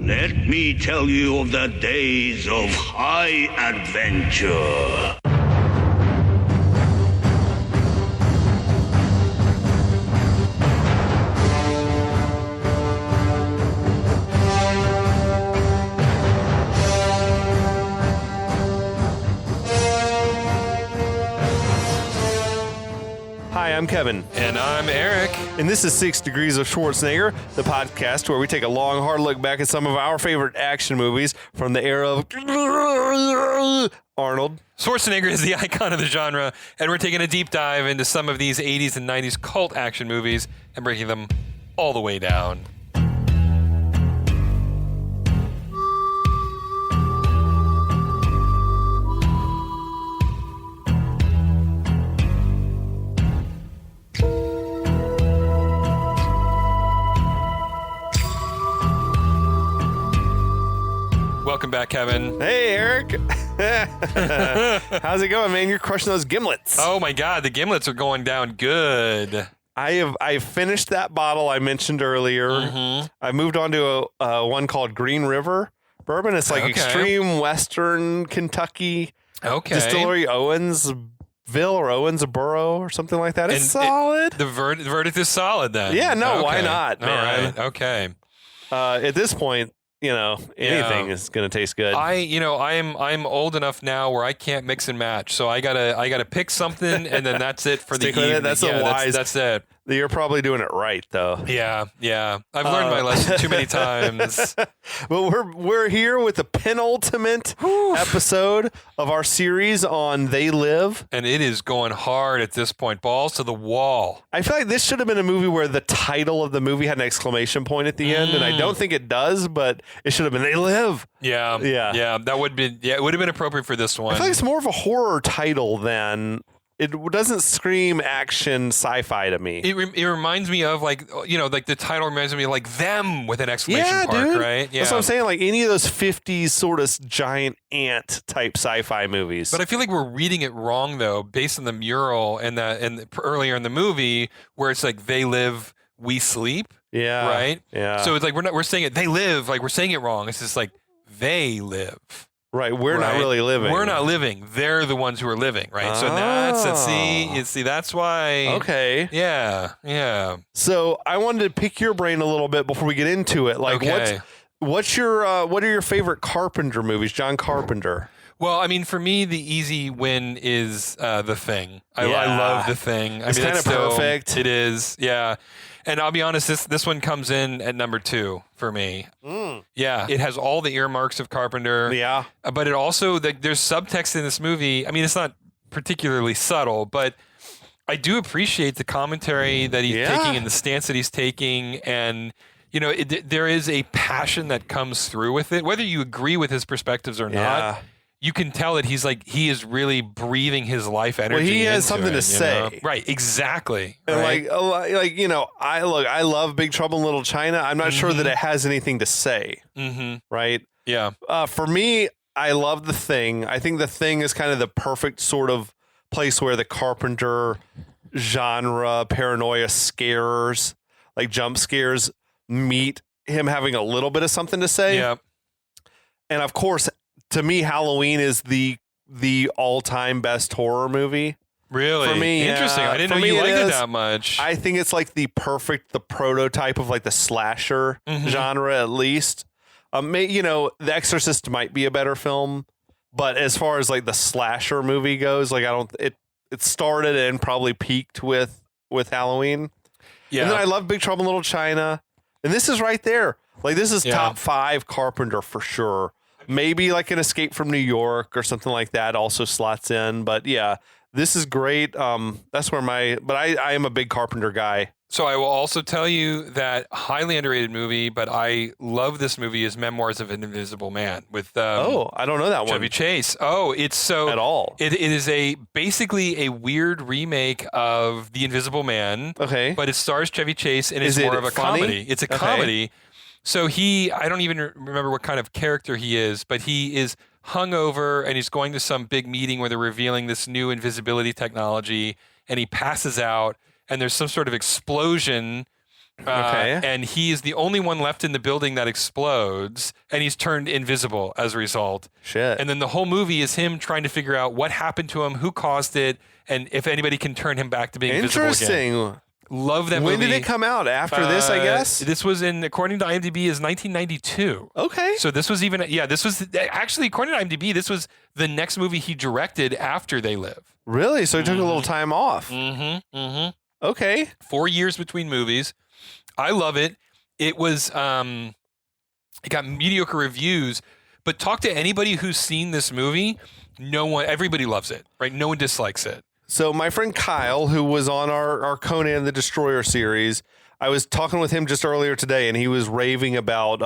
Let me tell you of the days of high adventure. Hi, I'm Kevin. And I'm Eric. And this is 6 Degrees of Schwarzenegger, the podcast where we take a long, hard look back at some of our favorite action movies from the era of Arnold. Schwarzenegger is the icon of the genre, and we're taking a deep dive into some of these 80s and 90s cult action movies and breaking them all the way down. Welcome back, Kevin. Hey, Eric. How's it going, man? You're crushing those gimlets. Oh my God, the gimlets are going down good. I finished that bottle I mentioned earlier. Mm-hmm. I moved on to a one called Green River bourbon. It's like extreme Western Kentucky distillery, Owensville or Owensboro or something like that. It's solid. The verdict is solid then. Yeah, no, why not, man? All right, okay. At this point, anything is going to taste good. I'm old enough now where I can't mix and match. So I gotta pick something, and then that's it for the evening. That's that's it. You're probably doing it right, though. Yeah. I've learned my lesson too many times. But we're here with the penultimate episode of our series on They Live. And it is going hard at this point. Balls to the wall. I feel like this should have been a movie where the title of the movie had an exclamation point at the end, and I don't think it does, but it should have been They Live. Yeah. That would be. Yeah, it would have been appropriate for this one. I feel like it's more of a horror title than. It doesn't scream action sci-fi to me. It reminds me of like the title reminds me of like Them with an exclamation mark, dude. right? Yeah, that's what I'm saying. Like any of those 50s sort of giant ant type sci-fi movies. But I feel like we're reading it wrong though, based on the mural and earlier in the movie where it's like They Live, We Sleep. Yeah. Right. Yeah. So it's like we're saying it. They live. Like we're saying it wrong. It's just like they live. Right, we're not really living. We're not living. They're the ones who are living, right? So that's why. Okay. Yeah. So I wanted to pick your brain a little bit before we get into it. Like, what are your favorite Carpenter movies? John Carpenter. Well, I mean, for me, the easy win is The Thing. I love The Thing. It's kind of perfect. It is, yeah. And I'll be honest, this one comes in at number 2 for me. Yeah, it has all the earmarks of Carpenter. Yeah. But it also, there's subtext in this movie. I mean, it's not particularly subtle, but I do appreciate the commentary that he's taking and the stance that he's taking. And, there is a passion that comes through with it. Whether you agree with his perspectives or not, you can tell that he is really breathing his life energy. Well, he has something to say. Right, exactly. And right? I love Big Trouble in Little China. I'm not sure that it has anything to say. Mm-hmm. Right? Yeah. For me, I love The Thing. I think The Thing is kind of the perfect sort of place where the Carpenter genre, paranoia scares, like jump scares, meet him having a little bit of something to say. Yeah. And of course, to me, Halloween is the all-time best horror movie. Really? For me, interesting. I didn't know you liked it that much. I think it's like the prototype of like the slasher genre, at least. The Exorcist might be a better film, but as far as like the slasher movie goes, like it started and probably peaked with Halloween. Yeah. And then I love Big Trouble in Little China, and this is right there. Like this is top 5 Carpenter for sure. Maybe like an Escape from New York or something like that also slots in. But yeah, this is great. That's where I am a big Carpenter guy. So I will also tell you that highly underrated movie, but I love this movie is Memoirs of an Invisible Man with I don't know that one. Chevy Chase. Oh, it's so at all. It is basically a weird remake of The Invisible Man. Okay. But it stars Chevy Chase and it's more of a comedy. It's a comedy. So I don't even remember what kind of character he is, but he is hungover and he's going to some big meeting where they're revealing this new invisibility technology and he passes out and there's some sort of explosion Okay. And he is the only one left in the building that explodes, and he's turned invisible as a result. Shit. And then the whole movie is him trying to figure out what happened to him, who caused it, and if anybody can turn him back to being visible again. Interesting. Love that movie. When did it come out? After this, I guess? This was according to IMDb, is 1992. Okay. So this was this was actually, according to IMDb, this was the next movie he directed after They Live. Really? So he took a little time off. Okay. 4 years between movies. I love it. It was, it got mediocre reviews, but talk to anybody who's seen this movie. Everybody loves it, right? No one dislikes it. So my friend Kyle, who was on our Conan the Destroyer series, I was talking with him just earlier today, and he was raving about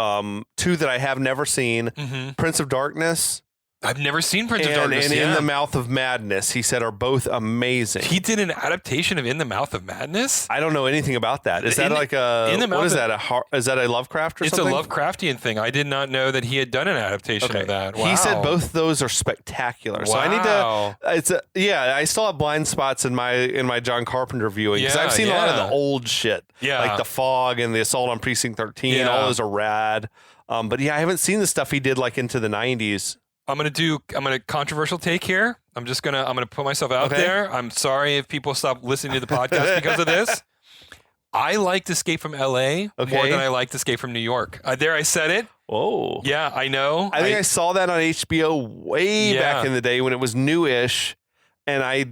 two that I have never seen, Prince of Darkness. I've never seen Prince of Darkness. And In the Mouth of Madness, he said, are both amazing. He did an adaptation of In the Mouth of Madness? I don't know anything about that. Is that like a, what is that? Is that a Lovecraft or something? It's a Lovecraftian thing. I did not know that he had done an adaptation of that. Wow. He said both those are spectacular. Wow. So I need to, I still have blind spots in my John Carpenter viewing because I've seen a lot of the old shit. Yeah. Like The Fog and The Assault on Precinct 13. Yeah. All those are rad. But yeah, I haven't seen the stuff he did like into the 90s. I'm gonna controversial take here. I'm gonna put myself out there. I'm sorry if people stop listening to the podcast because of this. I liked Escape from LA more than I liked Escape from New York. There, I said it. Whoa. Yeah, I know. I think I saw that on HBO way back in the day when it was newish, and I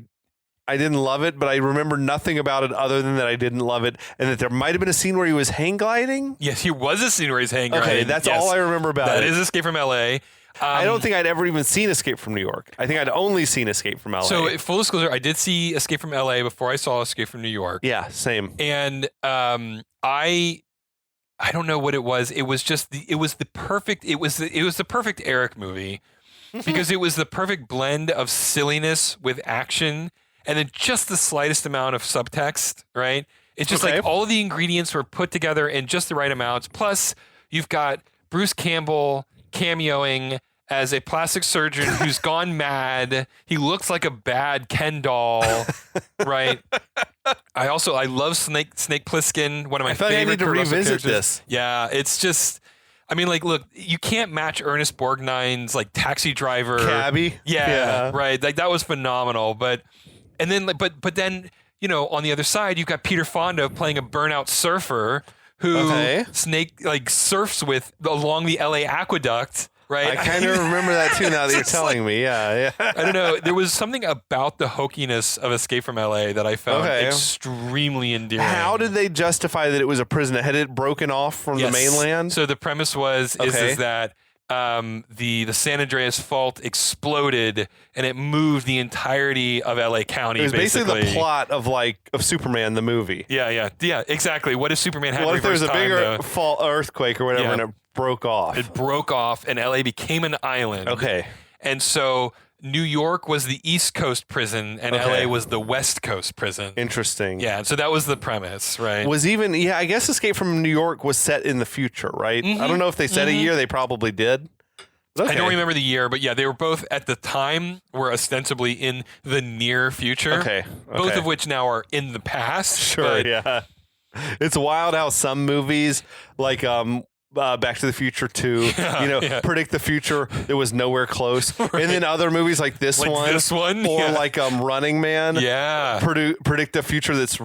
didn't love it, but I remember nothing about it other than that I didn't love it, and that there might have been a scene where he was hang gliding. Yes, he was a scene where he's hang gliding. Okay, that's all I remember about it. That is Escape from LA. I don't think I'd ever even seen Escape from New York. I think I'd only seen Escape from LA. So, full disclosure, I did see Escape from LA before I saw Escape from New York. Yeah, same. And I don't know what it was. It was just the perfect Eric movie because it was the perfect blend of silliness with action and then just the slightest amount of subtext, right? It's just like all of the ingredients were put together in just the right amounts. Plus, you've got Bruce Campbell cameoing as a plastic surgeon who's gone mad. He looks like a bad Ken doll, right? I love Snake Plissken, one of my favorite. I need to revisit this. Yeah, it's just, I mean, like, look, you can't match Ernest Borgnine's like Taxi Driver, Cabby. Yeah, right. Like that was phenomenal. But then, you know, on the other side, you've got Peter Fonda playing a burnout surfer who Snake like surfs with along the LA aqueduct. Right. I kind of remember that too now that you're telling me. Yeah. I don't know. There was something about the hokiness of Escape from LA that I found extremely endearing. How did they justify that it was a prison? Had it broken off from the mainland? So the premise is that the San Andreas Fault exploded and it moved the entirety of LA County. It was basically the plot of Superman the movie. Yeah, exactly. What if Superman had? What if there's a bigger earthquake or whatever and it broke off? It broke off and LA became an island. Okay. And so New York was the East Coast prison and LA was the West Coast prison. Interesting. Yeah, so that was the premise, right? I guess Escape from New York was set in the future, right? I don't know if they said a year. They probably did. I don't remember the year, but yeah, they were both at the time were ostensibly in the near future. Okay. Both of which now are in the past. Sure, yeah. It's wild how some movies like Back to the Future 2, predict the future. It was nowhere close. Right. And then other movies like this one, or like Running Man, predict a future that's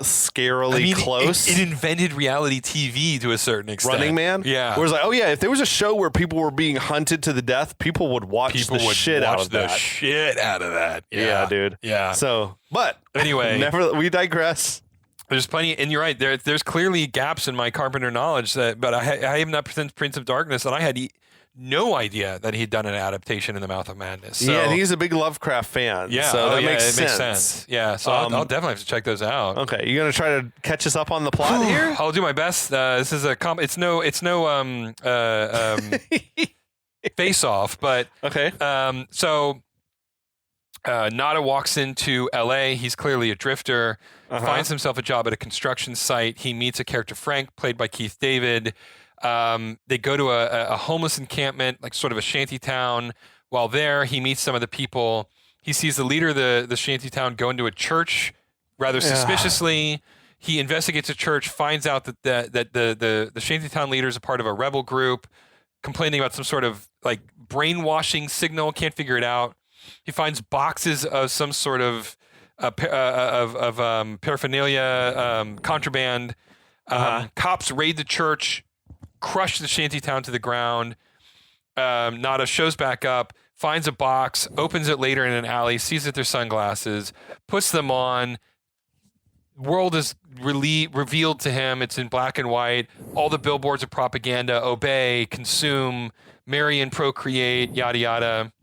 scarily close. It invented reality TV to a certain extent. Running Man, Whereas if there was a show where people were being hunted to the death, people would watch the shit out of that. Yeah, dude. Yeah. So, but anyway, we digress. There's plenty, and you're right. There's clearly gaps in my Carpenter knowledge but I have not presented Prince of Darkness, and I had no idea that he'd done an adaptation in The Mouth of Madness. So, and he's a big Lovecraft fan. Yeah, so that makes sense. Makes sense. Yeah, so I'll definitely have to check those out. Okay, you gonna try to catch us up on the plot here? I'll do my best. This is it's no Face Off, but so. Nada walks into LA. He's clearly a drifter, finds himself a job at a construction site. He meets a character, Frank, played by Keith David. They go to a homeless encampment, like sort of a shanty town. While there, he meets some of the people. He sees the leader of the shanty town go into a church rather suspiciously. He investigates a church, finds out that the Shantytown leader is a part of a rebel group, complaining about some sort of like brainwashing signal. Can't figure it out. He finds boxes of some sort of paraphernalia, contraband. Cops raid the church, crush the Shantytown to the ground. Nada shows back up, finds a box, opens it later in an alley, sees that they're sunglasses, puts them on. World is revealed to him. It's in black and white. All the billboards of propaganda: obey, consume, marry and procreate, yada yada.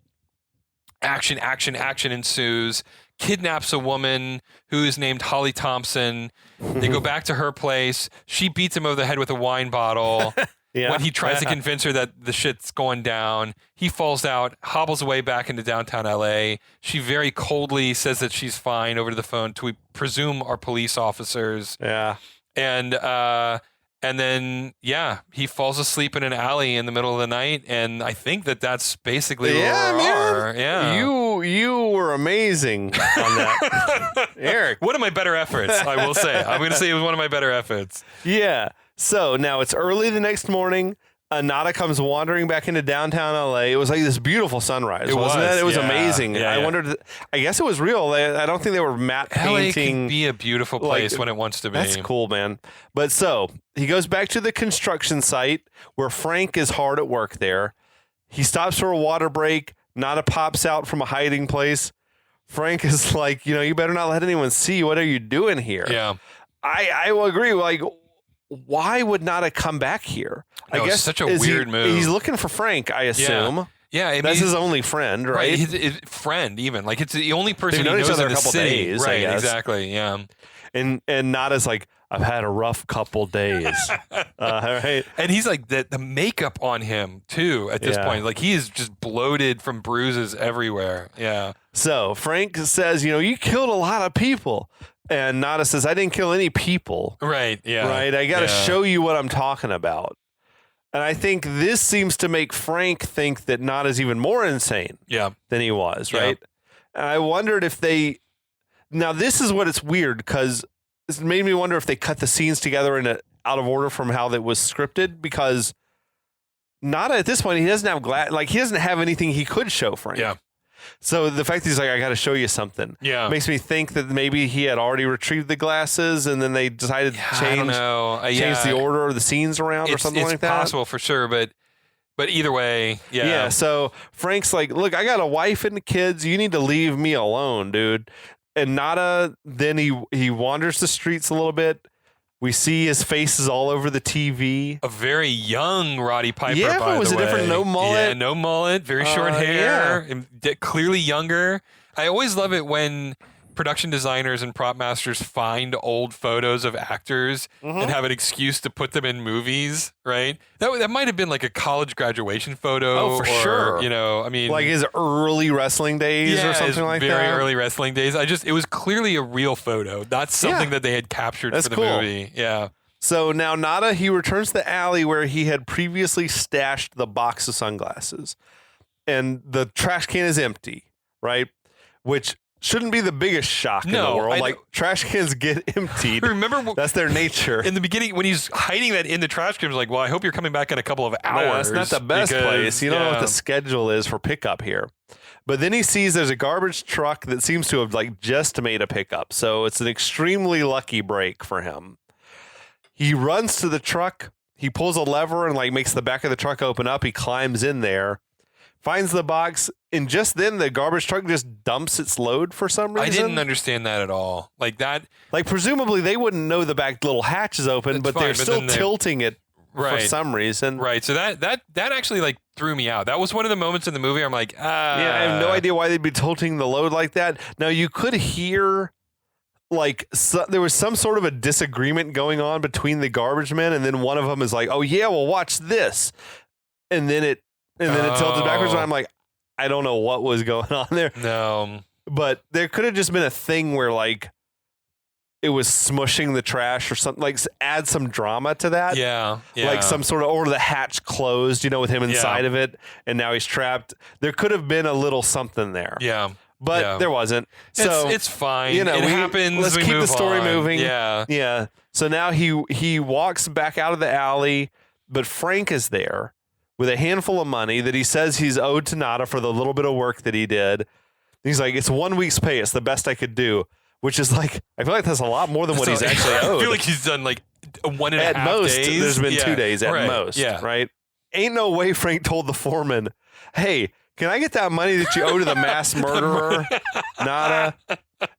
Action, action, action ensues. Kidnaps a woman who is named Holly Thompson. They go back to her place. She beats him over the head with a wine bottle. When he tries to convince her that the shit's going down, he falls out, hobbles away back into downtown LA. She very coldly says that she's fine over the phone to, we presume, are police officers. Yeah. And then, he falls asleep in an alley in the middle of the night. And I think that that's basically where we are. Yeah. You were amazing on that, Eric. One of my better efforts, I will say. I'm going to say it was one of my better efforts. Yeah. So now it's early the next morning. Nada comes wandering back into downtown LA. It was like this beautiful sunrise, wasn't it? It was amazing. Yeah, I wondered, I guess it was real. I don't think they were matte painting. LA can be a beautiful place when it wants to be. That's cool, man. But so he goes back to the construction site where Frank is hard at work there. He stops for a water break. Nada pops out from a hiding place. Frank is like, you better not let anyone see. What are you doing here? Yeah. I will agree. Like, why would Nada come back here? No, I guess such a weird move. He's looking for Frank, I assume. Yeah, I mean, that's his only friend, right? His friend, even like it's the only person They've he known each knows other in a the couple city. days, I right? guess. Exactly. Yeah. And Nada's like, I've had a rough couple days. Right? And he's like the makeup on him too at this point. Like he is just bloated from bruises everywhere. Yeah. So Frank says, you killed a lot of people. And Nada says, I didn't kill any people. Right. Yeah. Right. I got to show you what I'm talking about. And I think this seems to make Frank think that Nada's even more insane than he was. Right. And I wondered if now this is what it's weird because this made me wonder if they cut the scenes together in out of order from how that was scripted, because Nada at this point, he doesn't have he doesn't have anything he could show Frank. Yeah. So the fact that he's like, I got to show you something, makes me think that maybe he had already retrieved the glasses and then they decided to change the order of the scenes around or something like that. It's possible for sure, but either way, Yeah. So Frank's like, look, I got a wife and kids. You need to leave me alone, dude. And Nada, then he wanders the streets a little bit. We see his face is all over the TV. A very young Roddy Piper, yeah, by it was the a way. different no mullet. Yeah, no mullet, very short hair, and clearly younger. I always love it when production designers and prop masters find old photos of actors and have an excuse to put them in movies, right? That might have been like a college graduation photo. Oh, for sure. I mean, like his early wrestling days or something like that. Very early wrestling days. It was clearly a real photo, not something that they had captured for the movie. Yeah. So now Nada, he returns to the alley where he had previously stashed the box of sunglasses. And the trash can is empty, right? Which shouldn't be the biggest shock in the world. Like, trash cans get emptied. Remember, that's their nature. In the beginning, when he's hiding that in the trash can, he's like, well, I hope you're coming back in a couple of hours. That's not the best place. You don't know what the schedule is for pickup here. But then he sees there's a garbage truck that seems to have just made a pickup. So it's an extremely lucky break for him. He runs to the truck. He pulls a lever and makes the back of the truck open up. He climbs in there, finds the box, and just then the garbage truck just dumps its load for some reason. I didn't understand that at all. Presumably they wouldn't know the back little hatch is open, but they're still tilting it for some reason. Right. So that actually threw me out. That was one of the moments in the movie where I'm like, yeah, I have no idea why they'd be tilting the load like that. Now you could hear there was some sort of a disagreement going on between the garbage men, and then one of them is like, oh yeah, well watch this. And then it tilted backwards, and I'm like, I don't know what was going on there. No. But there could have just been a thing where it was smushing the trash or something, add some drama to that. Yeah. Some sort of, or the hatch closed, with him inside of it, and now he's trapped. There could have been a little something there. Yeah. but there wasn't. So it's fine. You know, it happens. Let's we keep the move story on. moving. Yeah. So now he walks back out of the alley, but Frank is there with a handful of money that he says he's owed to Nada for the little bit of work that he did. He's like, it's 1 week's pay. It's the best I could do, which is like, I feel like that's a lot more than what he's actually owed. I feel like he's done like 1.5 days. At most, there's been 2 days at most, Yeah. right? Ain't no way Frank told the foreman, hey, can I get that money that you owe to the mass murderer, Nada?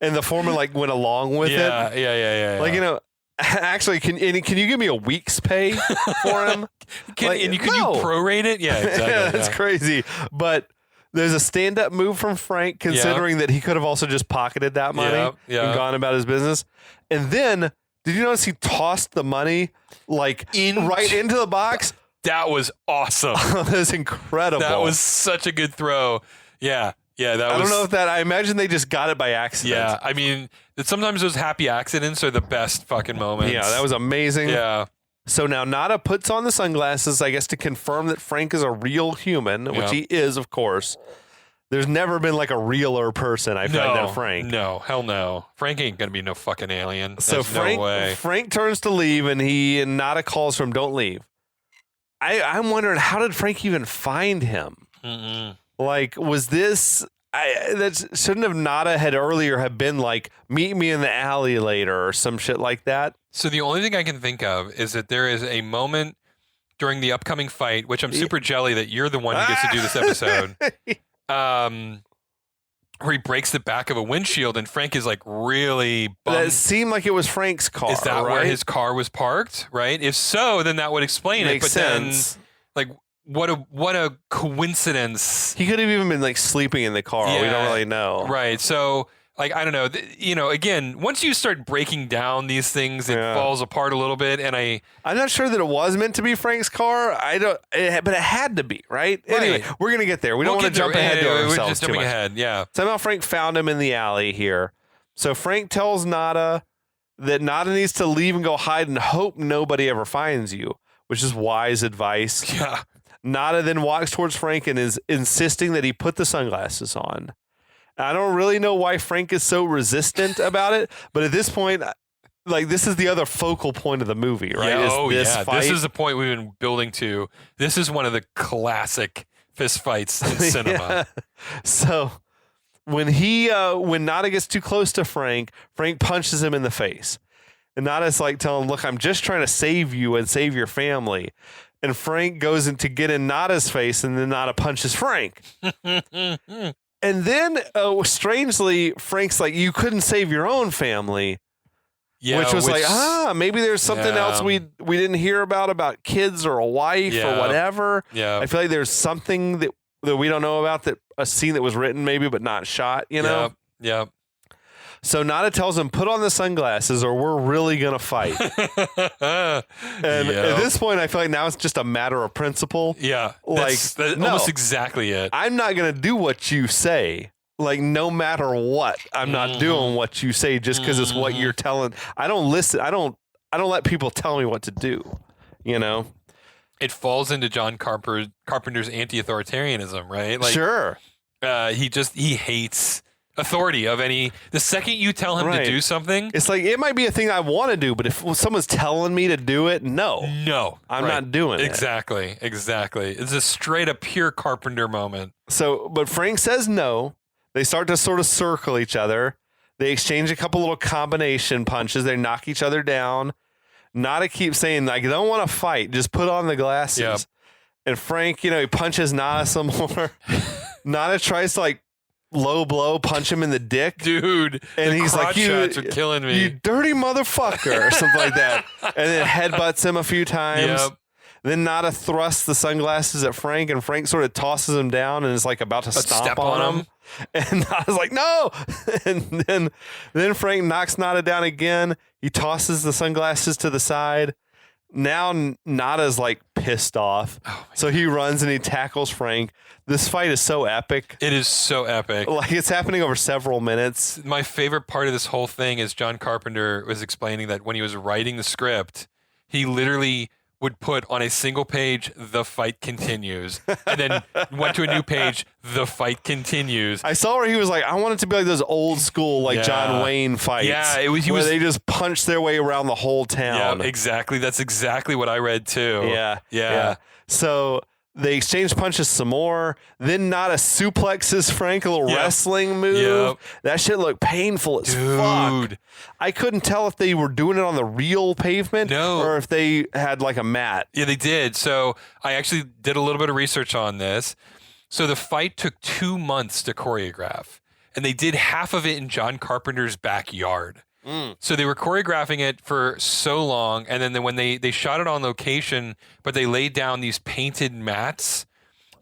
And the foreman like went along with it. Yeah. Like, you know, actually, can you give me a week's pay for him? Can you prorate it? Yeah, exactly. That's crazy. But there's a stand-up move from Frank, considering that he could have also just pocketed that money and gone about his business. And then, did you notice he tossed the money right into the box? That was awesome. That was incredible. That was such a good throw. Yeah. I don't know if I imagine they just got it by accident. Yeah, I mean, sometimes those happy accidents are the best fucking moments. Yeah, that was amazing. Yeah. So now Nada puts on the sunglasses, I guess, to confirm that Frank is a real human, which he is, of course. There's never been like a realer person, I find, than Frank. No, hell no. Frank ain't gonna be no fucking alien. So no way. Frank turns to leave, and Nada calls for him, don't leave. I'm wondering, how did Frank even find him? Like, was this... that shouldn't have Nada had earlier have been like, meet me in the alley later or some shit like that. So the only thing I can think of is that there is a moment during the upcoming fight, which I'm super jelly that you're the one who gets to do this episode, where he breaks the back of a windshield and Frank is like really bummed. That seemed like it was Frank's car. Is that where his car was parked? Right? If so, then that would explain Makes it. But sense. then, like, what a coincidence. He could have even been like sleeping in the car. Yeah, we don't really know. Right. So, like, I don't know. Again, once you start breaking down these things, it falls apart a little bit. And I'm not sure that it was meant to be Frank's car. But it had to be, right? Anyway, we're gonna get there. We don't want to jump ahead to ourselves we're just jumping too much. ahead. Yeah. Somehow Frank found him in the alley here. So Frank tells Nada that Nada needs to leave and go hide and hope nobody ever finds you, which is wise advice. Yeah. Nada then walks towards Frank and is insisting that he put the sunglasses on. I don't really know why Frank is so resistant about it, but at this point, like, this is the other focal point of the movie, right? Yeah, this fight. This is the point we've been building to. This is one of the classic fist fights in cinema. Yeah. So when Nada gets too close to Frank punches him in the face. And Nada's like telling him, look, I'm just trying to save you and save your family. And Frank goes in to get in Nada's face, and then Nada punches Frank. And then, strangely, Frank's like, you couldn't save your own family. Yeah, which was like, maybe there's something else we didn't hear about kids or a wife or whatever. Yeah. I feel like there's something that we don't know about, that a scene that was written maybe but not shot, you know? Yeah. So Nada tells him, put on the sunglasses or we're really going to fight. And at this point, I feel like now it's just a matter of principle. Yeah. Like, that's almost exactly it. I'm not going to do what you say. Like, no matter what, I'm not doing what you say just because it's what you're telling. I don't listen. I don't let people tell me what to do, you know? It falls into John Carpenter's anti-authoritarianism, right? Like, sure. He hates authority of any. The second you tell him to do something, it's like, it might be a thing I want to do, but if someone's telling me to do it, no, I'm not doing it. Exactly. It's a straight up pure Carpenter moment. So, but Frank says no. They start to sort of circle each other. They exchange a couple little combination punches. They knock each other down. Nada keeps saying, like, I don't want to fight. Just put on the glasses. Yep. And Frank, he punches Nada some more. Nada tries to, like, low blow, punch him in the dick. Dude, and he's like, shots are killing me. You dirty motherfucker, or something like that. And then headbutts him a few times. Yep. Then Nada thrusts the sunglasses at Frank, and Frank sort of tosses him down and is like about to stomp on him. And Nada's like, no. And then Frank knocks Nada down again. He tosses the sunglasses to the side. Now Nada's like pissed off. So he runs and he tackles Frank. This fight is so epic. It is so epic. Like, it's happening over several minutes. My favorite part of this whole thing is John Carpenter was explaining that when he was writing the script, he literally would put on a single page, "The fight continues," and then went to a new page, "The fight continues." I saw where he was like, I want it to be like those old school, like John Wayne fights. Yeah, where they just punch their way around the whole town. Yeah, exactly. That's exactly what I read too. Yeah. So they exchange punches some more. Then Nada suplexes Frank, a little wrestling move. Yep. That shit looked painful as fuck. I couldn't tell if they were doing it on the real pavement or if they had like a mat. Yeah, they did. So I actually did a little bit of research on this. So the fight took 2 months to choreograph, and they did half of it in John Carpenter's backyard. So they were choreographing it for so long, and then when they shot it on location, but they laid down these painted mats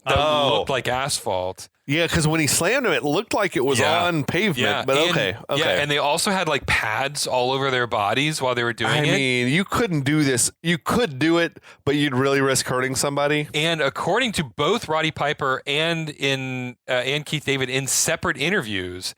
that looked like asphalt. Yeah, because when he slammed him, it looked like it was on pavement. But okay. Yeah, and they also had like pads all over their bodies while they were doing it. I mean, you couldn't do this. You could do it, but you'd really risk hurting somebody. And according to both Roddy Piper and Keith David in separate interviews,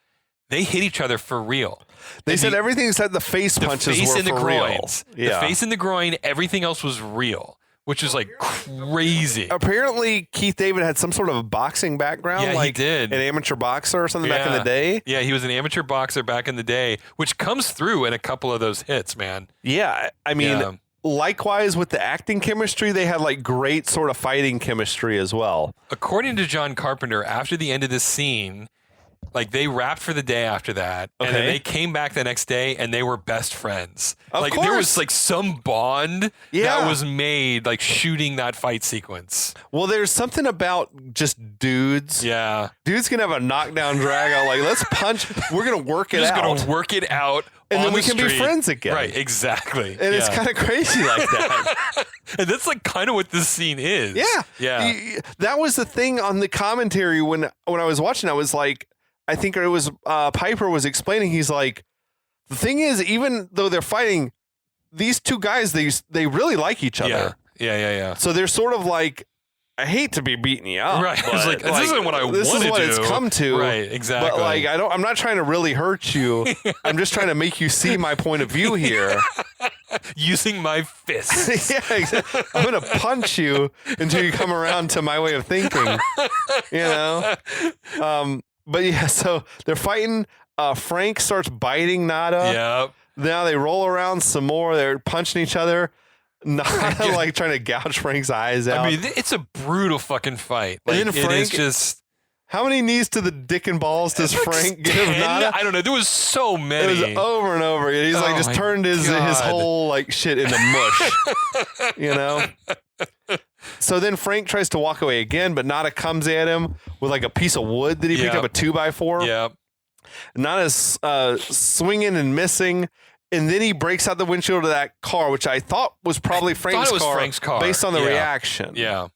they hit each other for real. They said everything except the face punches were for real. The face and the groin, everything else was real, which is like crazy. Apparently, Keith David had some sort of a boxing background. Yeah, like he did. An amateur boxer or something back in the day. Yeah, he was an amateur boxer back in the day, which comes through in a couple of those hits, man. Yeah, I mean, likewise with the acting chemistry, they had like great sort of fighting chemistry as well. According to John Carpenter, after the end of this scene, like they wrapped for the day after that, and then they came back the next day and they were best friends. Of course. There was like some bond that was made like shooting that fight sequence. Well, there's something about just dudes. Yeah. Dudes can have a knockdown drag out. Like, let's punch. We're going to work it out. We're just going to work it out. And then we can be friends again. Right, exactly. And it's kind of crazy like that. And that's like kind of what this scene is. Yeah. Yeah. That was the thing on the commentary when I was watching. I was like, I think it was Piper was explaining. He's like, the thing is, even though they're fighting, these two guys, they really like each other. Yeah. So they're sort of like, I hate to be beating you up. Right. It's like, this isn't what I want to do. This is what it's come to. Right, exactly. But like, I'm not trying to really hurt you. I'm just trying to make you see my point of view here. Using my fists. Yeah, exactly. I'm going to punch you until you come around to my way of thinking. You know? But yeah, so they're fighting. Frank starts biting Nada. Yep. Now they roll around some more. They're punching each other. Nada like trying to gouge Frank's eyes out. I mean, it's a brutal fucking fight. Like, and then Frank, it is just. How many knees to the dick and balls does Frank give Nada? I don't know. There was so many. It was over and over again. He's like just turned his whole like shit into mush. You know? So then Frank tries to walk away again, but Nada comes at him with like a piece of wood that he picked up, a 2x4. Yep. Nada's swinging and missing. And then he breaks out the windshield of that car, which I thought was probably Frank's car based on the reaction. Yeah.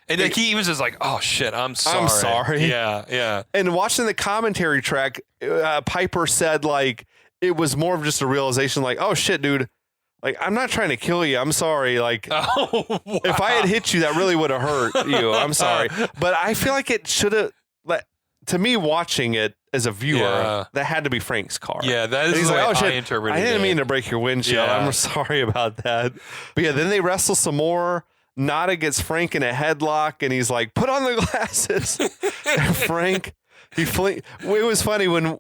And like he even says like, "Oh shit, I'm sorry." I'm sorry. Yeah. And watching the commentary track, Piper said like it was more of just a realization like, "Oh shit, dude. Like I'm not trying to kill you. I'm sorry. Like if I had hit you, that really would have hurt you. I'm sorry." But I feel like it should have to me watching it as a viewer, that had to be Frank's car. Yeah, that is the way I interpreted it. I didn't mean to break your windshield. Yeah. I'm sorry about that. But yeah, then they wrestle some more. Nada gets Frank in a headlock, and he's like, "Put on the glasses." And Frank, it was funny when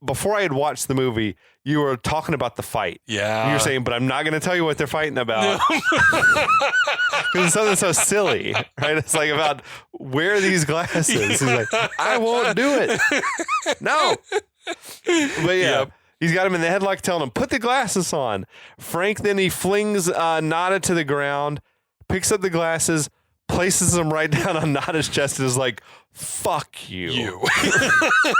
before I had watched the movie, you were talking about the fight. Yeah. And you were saying, but I'm not going to tell you what they're fighting about. Because it's something so silly, right? It's like about wear these glasses. He's like, I won't do it. No. But yeah. Yep. He's got him in the headlock telling him, put the glasses on. Frank, then he flings Nada to the ground, picks up the glasses, places them right down on Nada's chest, and is like, fuck you.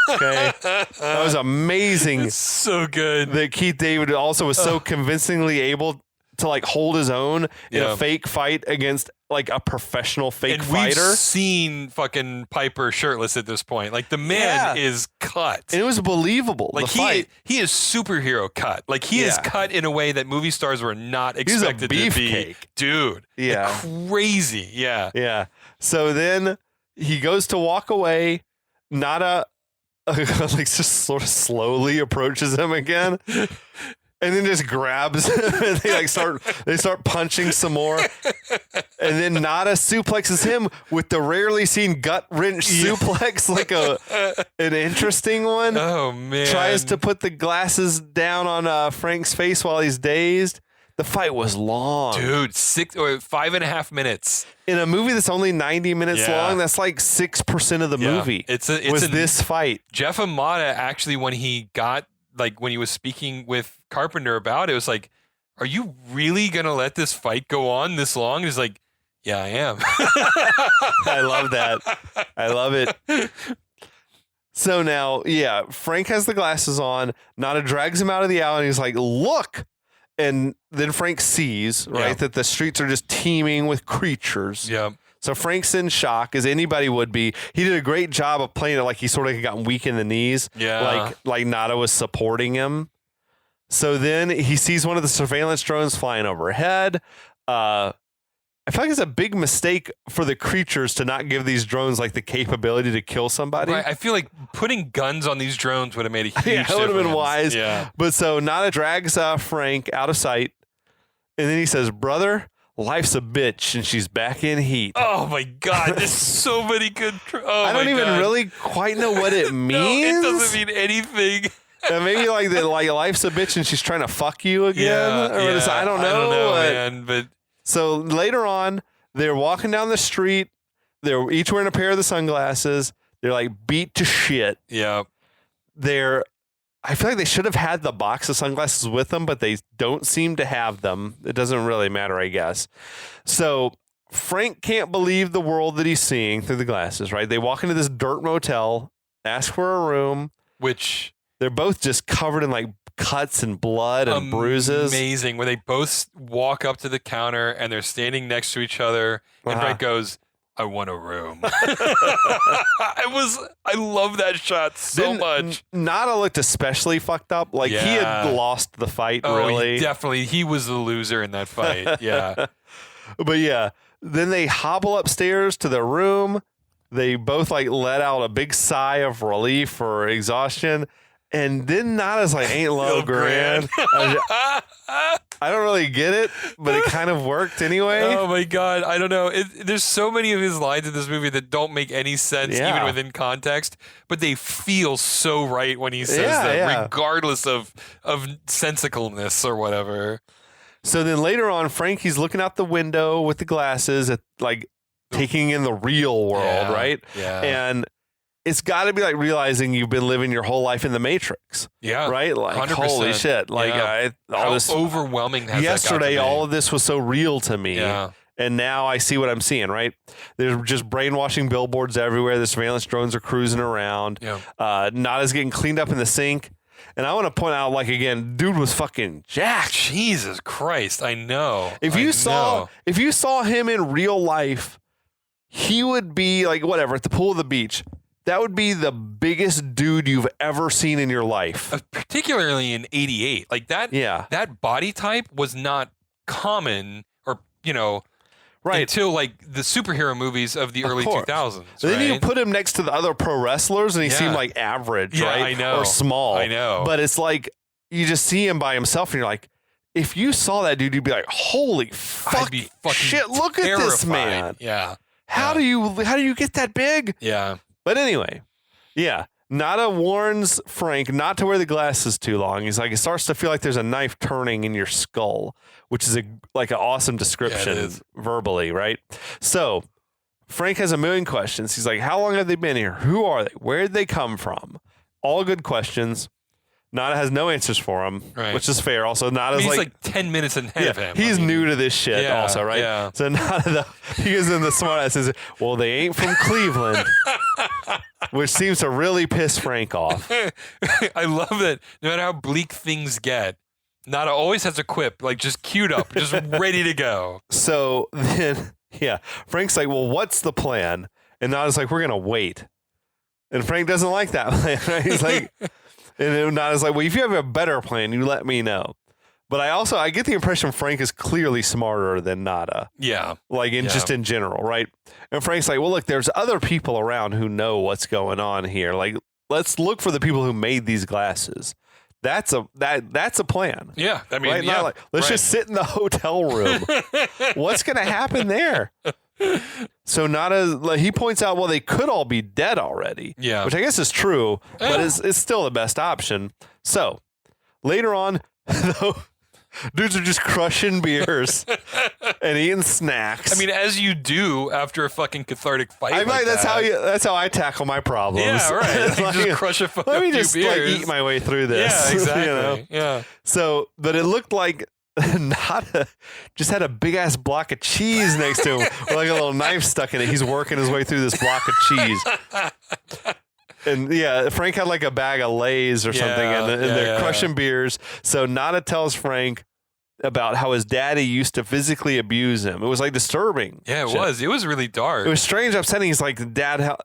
Okay. That was amazing. It's so good. That Keith David also was so convincingly able to like hold his own in a fake fight against like a professional fake fighter. We've seen fucking Piper shirtless at this point. Like the man is cut. And it was believable. Like he is superhero cut. Like he is cut in a way that movie stars were not expected to be. Dude. Yeah. Like crazy. Yeah. Yeah. So then he goes to walk away. Nada like just sort of slowly approaches him again. and then just grabs him and they start punching some more. And then Nada suplexes him with the rarely seen gut wrench suplex, like an interesting one. Oh man. Tries to put the glasses down on Frank's face while he's dazed. The fight was long. Dude, 5.5 minutes. In a movie that's only 90 minutes Yeah. long, that's like 6% of the movie. It's this fight. Jeff Amata actually, when he was speaking with Carpenter about it, was like, "Are you really gonna let this fight go on this long?" He's like, "Yeah, I am." I love that. I love it. So now, Frank has the glasses on. Nada drags him out of the alley and he's like, "Look." And then Frank sees, right, that the streets are just teeming with creatures. Yeah. So Frank's in shock, as anybody would be. He did a great job of playing it like he sort of had gotten weak in the knees. Yeah. Like Nada was supporting him. So then he sees one of the surveillance drones flying overhead. I feel like it's a big mistake for the creatures to not give these drones like the capability to kill somebody. Right. I feel like putting guns on these drones would have made a huge difference. It would have been wise. Yeah. But so Nada drags Frank out of sight. And then he says, "Brother, life's a bitch," and she's back in heat. Oh my God! There's so many good. I don't even really quite know what it means. No, it doesn't mean anything. Maybe like life's a bitch and she's trying to fuck you again. I don't know, man. But so later on, they're walking down the street. They're each wearing a pair of the sunglasses. They're like beat to shit. Yeah. I feel like they should have had the box of sunglasses with them, but they don't seem to have them. It doesn't really matter, I guess. So Frank can't believe the world that he's seeing through the glasses, right? They walk into this dirt motel, ask for a room, which they're both just covered in like cuts and blood and bruises. Amazing. Where they both walk up to the counter and they're standing next to each other, and Frank goes, "I want a room." I love that shot so much. Nada looked especially fucked up. Like he had lost the fight, really. He was the loser in that fight. Yeah. But then they hobble upstairs to their room. They both like let out a big sigh of relief or exhaustion. And then Nada's like, "Ain't love grand?" I don't really get it, but it kind of worked anyway. Oh my God. I don't know. There's so many of his lines in this movie that don't make any sense even within context, but they feel so right when he says them, regardless of sensicalness or whatever. So then later on, Frankie's looking out the window with the glasses at like taking in the real world, right? Yeah. And it's got to be like realizing you've been living your whole life in the Matrix. Yeah. Right? Like, 100%. holy shit. Like, how overwhelming has yesterday, that got to be? all of this was so real to me. Yeah. And now I see what I'm seeing, right? There's just brainwashing billboards everywhere. The surveillance drones are cruising around. Yeah. Nada's getting cleaned up in the sink. And I want to point out, like, again, dude was fucking jacked. Jesus Christ. I know. If you saw him in real life, he would be like, whatever, at the pool of the beach. That would be the biggest dude you've ever seen in your life. Particularly in 88. Like that, that body type was not common or, right, until like the superhero movies of the early 2000s. Then you put him next to the other pro wrestlers and he seemed like average, right? I know. Or small. I know. But it's like, you just see him by himself and you're like, if you saw that dude, you'd be like, holy fucking shit, look at this man. Yeah. How do you get that big? Yeah. But anyway, Nada warns Frank not to wear the glasses too long. He's like, it starts to feel like there's a knife turning in your skull, which is like an awesome description verbally, right? So Frank has a million questions. He's like, how long have they been here? Who are they? Where did they come from? All good questions. Nada has no answers for him, which is fair. Also, Nada's he's like 10 minutes ahead of him. He's new to this shit also, right? Yeah. So Nada, he gives him the smart ass and says, well, they ain't from Cleveland, which seems to really piss Frank off. I love it. No matter how bleak things get, Nada always has a quip, like just queued up, just ready to go. So then, Frank's like, well, what's the plan? And Nada's like, we're going to wait. And Frank doesn't like that plan, right? He's like... And Nada's like, well, if you have a better plan, you let me know. But I get the impression Frank is clearly smarter than Nada. Yeah. Like just in general, right? And Frank's like, well, look, there's other people around who know what's going on here. Like, let's look for the people who made these glasses. That's a plan. Yeah, I mean, Right? yeah, Not like, let's right. just sit in the hotel room. What's going to happen there? So he points out, well, they could all be dead already. Yeah. Which I guess is true, but it's still the best option. So later on, dudes are just crushing beers and eating snacks. I mean, as you do after a fucking cathartic fight. I mean, that's how I tackle my problems. Yeah, right. You Like, just crush a let me few just beers. eat my way through this. Yeah, exactly. You know? Yeah. So, but it looked like just had a big ass block of cheese next to him with like a little knife stuck in it. He's working his way through this block of cheese. And yeah, Frank had like a bag of Lay's or something, and they're crushing beers. So Nada tells Frank about how his daddy used to physically abuse him. It was like disturbing. Yeah, it was. It was really dark. It was strange, upsetting. He's like,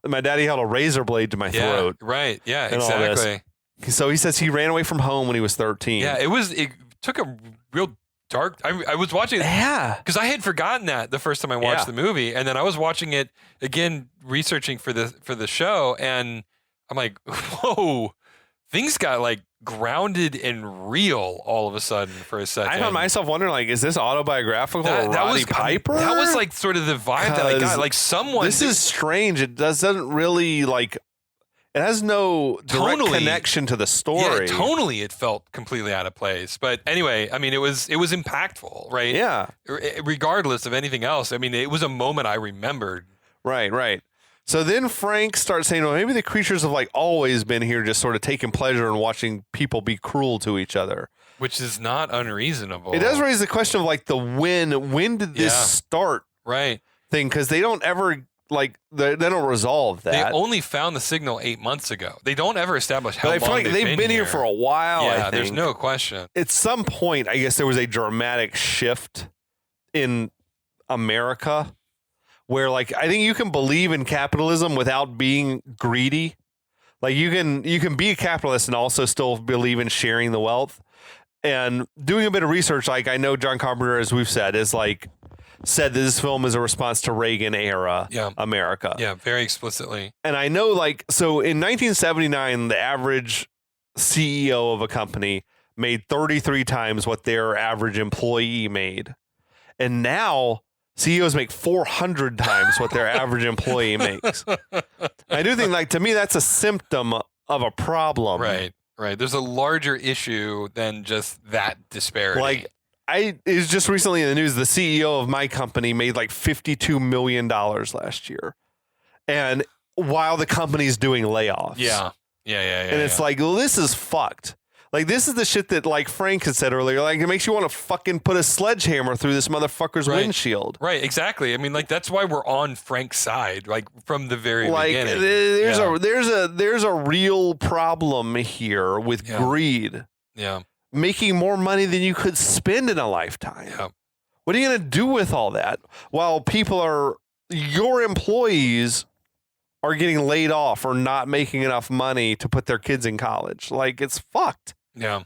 my daddy held a razor blade to my throat. Right. Yeah, and all this. exactly. So he says he ran away from home when he was 13. Yeah, it took a real dark. I was watching it. Yeah. Because I had forgotten that the first time I watched the movie, and then I was watching it again, researching for the show, and I'm like, whoa, things got like grounded and real all of a sudden for a second. I found myself wondering, like, is this autobiographical or Roddy Piper? That was like sort of the vibe that I got. Like someone. This is strange. It doesn't really like. It has no direct connection to the story. Yeah, tonally, it felt completely out of place. But anyway, I mean, it was impactful, right? Yeah. Regardless of anything else, I mean, it was a moment I remembered. Right. So then Frank starts saying, well, maybe the creatures have like always been here, just sort of taking pleasure in watching people be cruel to each other. Which is not unreasonable. It does raise the question of like the when did this start right thing? Because they don't ever like they don't resolve that. They only found the signal 8 months ago. They don't ever establish how long. I feel like they've been here for a while. Yeah, I think. There's no question. At some point, I guess there was a dramatic shift in America where, like, I think you can believe in capitalism without being greedy. Like you can be a capitalist and also still believe in sharing the wealth. And doing a bit of research, like I know John Carpenter, as we've said, said that this film is a response to Reagan era America. Yeah, very explicitly. And I know, like, so in 1979, the average CEO of a company made 33 times what their average employee made. And now CEOs make 400 times what their average employee makes. I do think, like, to me, that's a symptom of a problem. Right. There's a larger issue than just that disparity. Like, it was just recently in the news, the CEO of my company made like $52 million last year. And while the company's doing layoffs. Yeah. And it's like, well, this is fucked. Like, this is the shit that, like Frank had said earlier, like, it makes you want to fucking put a sledgehammer through this motherfucker's windshield. Right, exactly. I mean, like, that's why we're on Frank's side, like, from the very beginning. There's a real problem here with greed. Yeah. Making more money than you could spend in a lifetime. Yeah. What are you going to do with all that while your employees are getting laid off or not making enough money to put their kids in college? Like, it's fucked. Yeah.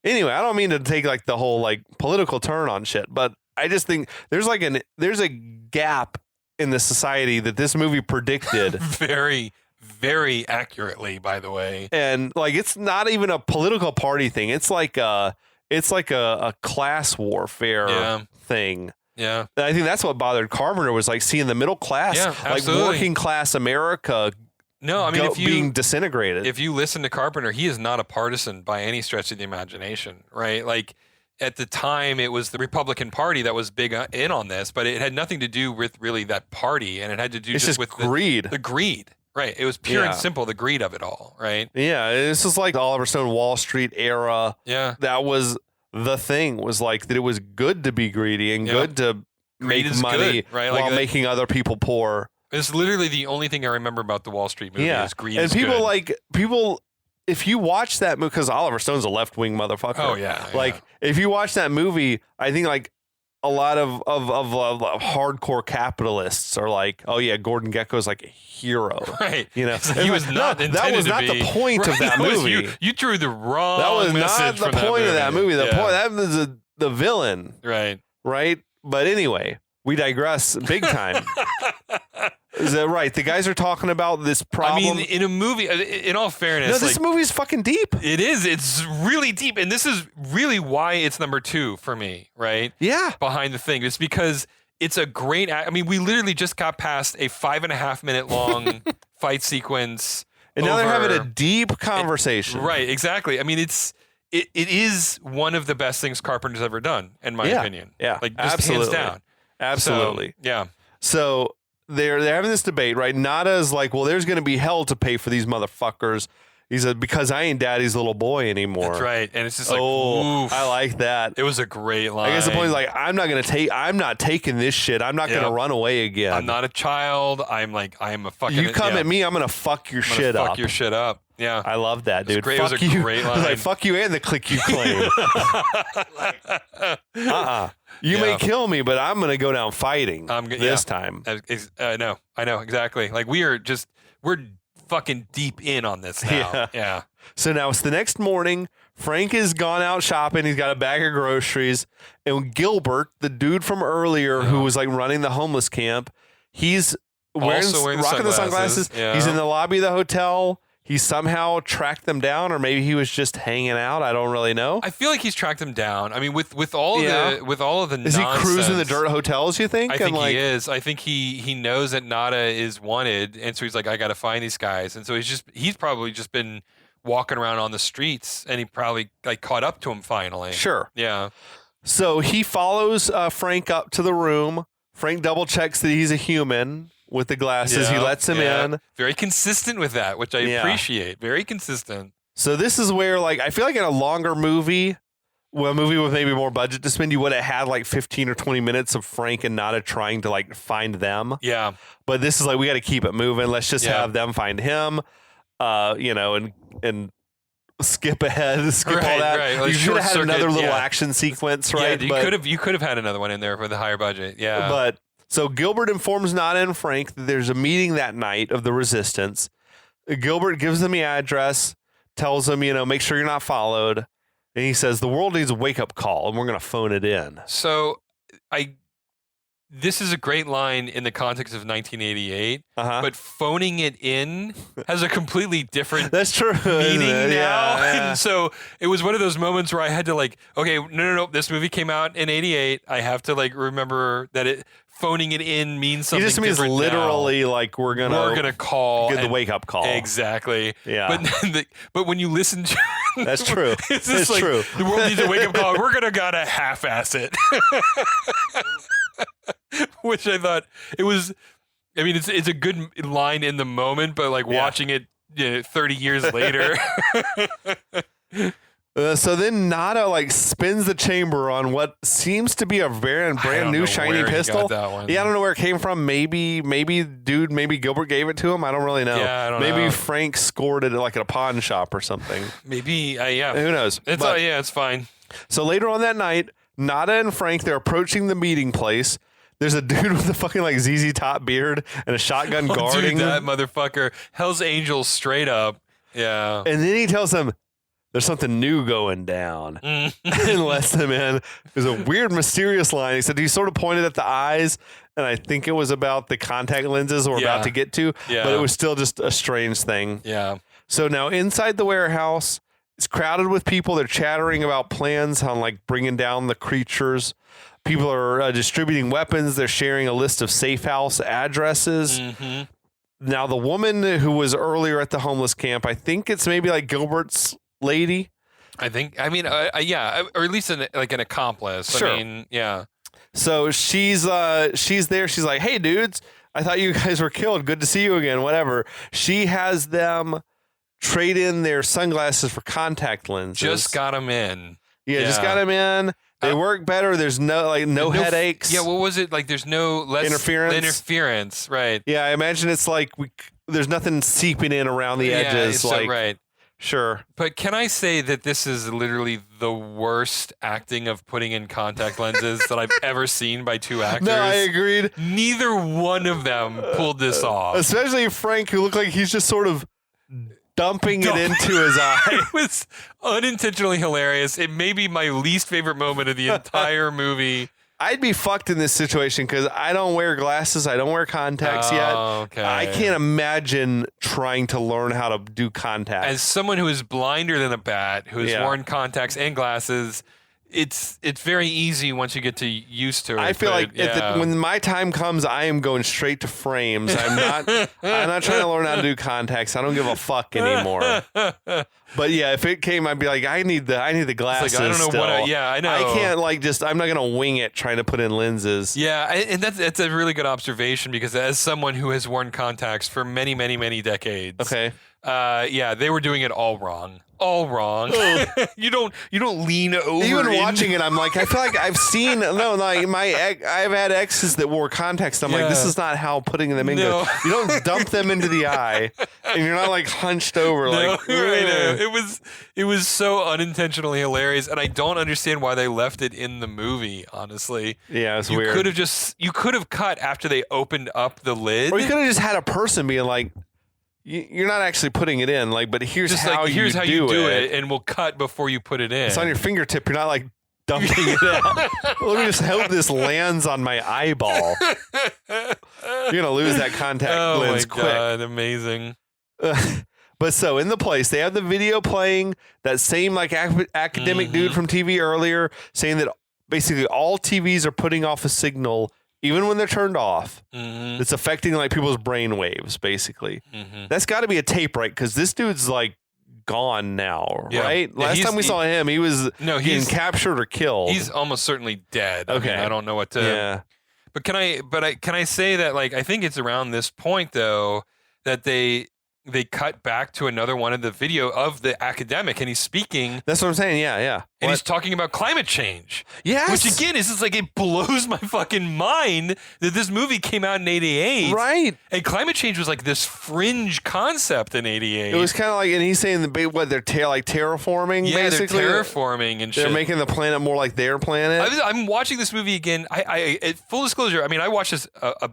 Anyway, I don't mean to take like the whole like political turn on shit, but I just think there's a gap in the society that this movie predicted. Very, very accurately, by the way. And like, it's not even a political party thing. It's like a class warfare thing. Yeah. And I think that's what bothered Carpenter, was like seeing the middle class, like working class America. No, I mean, being disintegrated. If you listen to Carpenter, he is not a partisan by any stretch of the imagination, right? Like, at the time, it was the Republican Party that was big in on this, but it had nothing to do with really that party, and it had to do just with greed. The greed, right? It was pure and simple, the greed of it all, right? Yeah, it's just like the Oliver Stone Wall Street era. Yeah, that was the thing. Was like that it was good to be greedy and good to make money, good, right? While making other people poor. It's literally the only thing I remember about the Wall Street movie is greed. And people, if you watch that movie, because Oliver Stone's a left-wing motherfucker. Oh yeah. Like, if you watch that movie, I think like a lot of hardcore capitalists are like, oh yeah, Gordon Gekko's like a hero, right? You know, he was not. That was not the point of that movie. You drew the wrong. That was message not the point of that movie. The point, that was the villain, right? But anyway, we digress big time. Is that right? The guys are talking about this problem. I mean, in a movie, in all fairness, no, this movie's fucking deep. It is. It's really deep. And this is really why it's number 2 for me, right? Yeah. Behind the Thing. It's because it's a great, I mean, we literally just got past a 5.5 minute long fight sequence. And now they're having a deep conversation. Right, exactly. I mean, it is one of the best things Carpenter's ever done, in my opinion. Yeah, like just hands down. Absolutely. So, yeah. So they're having this debate, right? Nada's like, well, there's going to be hell to pay for these motherfuckers. He said, because I ain't daddy's little boy anymore. That's right. And it's just like, oof. I like that. It was a great line. I guess the point is like, I'm not taking this shit. I'm not going to run away again. I'm not a child. I am a fucking. You come at me, I'm going to fuck your shit up. Fuck your shit up. Yeah. I love that, dude. It was a great line. Like, fuck you and the click you claim. You may kill me, but I'm going to go down fighting this time. No, I know exactly. Like we're fucking deep in on this now. Yeah. So now it's the next morning. Frank has gone out shopping. He's got a bag of groceries. And Gilbert, the dude from earlier who was like running the homeless camp, he's rocking the sunglasses. Yeah. He's in the lobby of the hotel. He somehow tracked them down, or maybe he was just hanging out. I don't really know. I feel like he's tracked them down. I mean, with all of the is nonsense, he cruising the dirt hotels? You think? I think he is. I think he knows that Nada is wanted, and so he's like, I got to find these guys. And so he's probably just been walking around on the streets, and he probably like caught up to him finally. Sure. Yeah. So he follows Frank up to the room. Frank double checks that he's a human. With the glasses, he lets him in. Very consistent with that, which I appreciate. Very consistent. So this is where, like, I feel like in a longer movie, a movie with maybe more budget to spend, you would have had like 15 or 20 minutes of Frank and Nada trying to like find them. Yeah. But this is like, we got to keep it moving. Let's just have them find him, and skip ahead, skip all that. Right. Like you should have had another little action sequence, right? Yeah, you could have had another one in there for the higher budget. Yeah. But so Gilbert informs Nada and Frank that there's a meeting that night of the Resistance. Gilbert gives them the address, tells them, make sure you're not followed. And he says, the world needs a wake-up call, and we're going to phone it in. So this is a great line in the context of 1988, but phoning it in has a completely different That's true. meaning now. Yeah. And so it was one of those moments where I had to like, okay, no, this movie came out in 88. I have to like remember that phoning it in means something different. It just means literally now. like we're gonna call, get the wake-up call. Exactly. Yeah. But when you listen to that's true. It's like, true. The world needs a wake-up call. We're gotta half-ass it. Which I thought it was. I mean, it's a good line in the moment, but like watching it 30 years later. So then Nada like spins the chamber on what seems to be a brand new shiny pistol. Yeah, I don't know where it came from. Maybe Gilbert gave it to him. I don't really know. Yeah, I don't know. Maybe Frank scored it like at a pawn shop or something. Maybe, yeah. Who knows? It's fine. So later on that night, Nada and Frank, they're approaching the meeting place. There's a dude with a fucking like ZZ Top beard and a shotgun guarding dude, that motherfucker. Hell's Angels straight up. Yeah. And then he tells them, there's something new going down and lets them in. There's a weird, mysterious line. He said he sort of pointed at the eyes, and I think it was about the contact lenses we're about to get to, but it was still just a strange thing. Yeah. So now inside the warehouse, it's crowded with people. They're chattering about plans on like bringing down the creatures. People are distributing weapons. They're sharing a list of safe house addresses. Mm-hmm. Now, the woman who was earlier at the homeless camp, I think it's maybe like Gilbert's lady. I think, yeah, or at least an accomplice. Sure. I mean, yeah. So she's there. She's like, hey, dudes, I thought you guys were killed. Good to see you again. Whatever. She has them trade in their sunglasses for contact lenses. Just got them in. Yeah, just got them in. They work better. There's no headaches. Yeah, what was it? Like there's no less interference, right. Yeah, I imagine it's like there's nothing seeping in around the edges. Right. Sure. But can I say that this is literally the worst acting of putting in contact lenses that I've ever seen by two actors? No, I agreed. Neither one of them pulled this off. Especially Frank, who looked like he's just sort of dumping it into his eye. It was unintentionally hilarious. It may be my least favorite moment of the entire movie. I'd be fucked in this situation because I don't wear glasses. I don't wear contacts yet. Okay. I can't imagine trying to learn how to do contacts. As someone who is blinder than a bat, who has worn contacts and glasses, it's very easy once you get to used to it. I feel like when my time comes, I am going straight to frames. I'm not trying to learn how to do contacts. I don't give a fuck anymore. But yeah, if it came, I'd be like, I need the glasses. Like, I don't know still. what. I know. I can't I'm not gonna wing it trying to put in lenses. Yeah, and that's a really good observation because as someone who has worn contacts for many, many, many decades, Okay. They were doing it all wrong. All wrong. You don't lean over. Even watching it, I'm like, I feel like I've seen I've had exes that wore contacts. And I'm like, this is not how putting them in goes. You don't dump them into the eye, and you're not like hunched over. Like, I know. It was so unintentionally hilarious, and I don't understand why they left it in the movie. Honestly, yeah, it's weird. You could have cut after they opened up the lid, or you could have just had a person being like, you're not actually putting it in, like, but here's how you do it, and we'll cut before you put it in. It's on your fingertip. You're not like dumping it out. Let me just hope this lands on my eyeball. You're gonna lose that contact lens quick. Oh my god, amazing. But so in the place, they have the video playing. That same like academic dude from TV earlier saying that basically all TVs are putting off a signal. Even when they're turned off, it's affecting like people's brain waves, basically. That's got to be a tape, right? Because this dude's like gone now, right? Last time we saw him, he was getting captured or killed. He's almost certainly dead. Okay. I mean, I don't know what to. Yeah. But can I say that like I think it's around this point though that they cut back to another one of the video of the academic and he's speaking. That's what I'm saying. Yeah. And he's talking about climate change. Yes. Which again is just like it blows my fucking mind that this movie came out in '88. Right. And climate change was like this fringe concept in '88. It was kind of like, and he's saying they're terraforming. Yeah, basically. they're terraforming and shit. They're making the planet more like their planet. I'm watching this movie again. Full disclosure, I mean, I watched this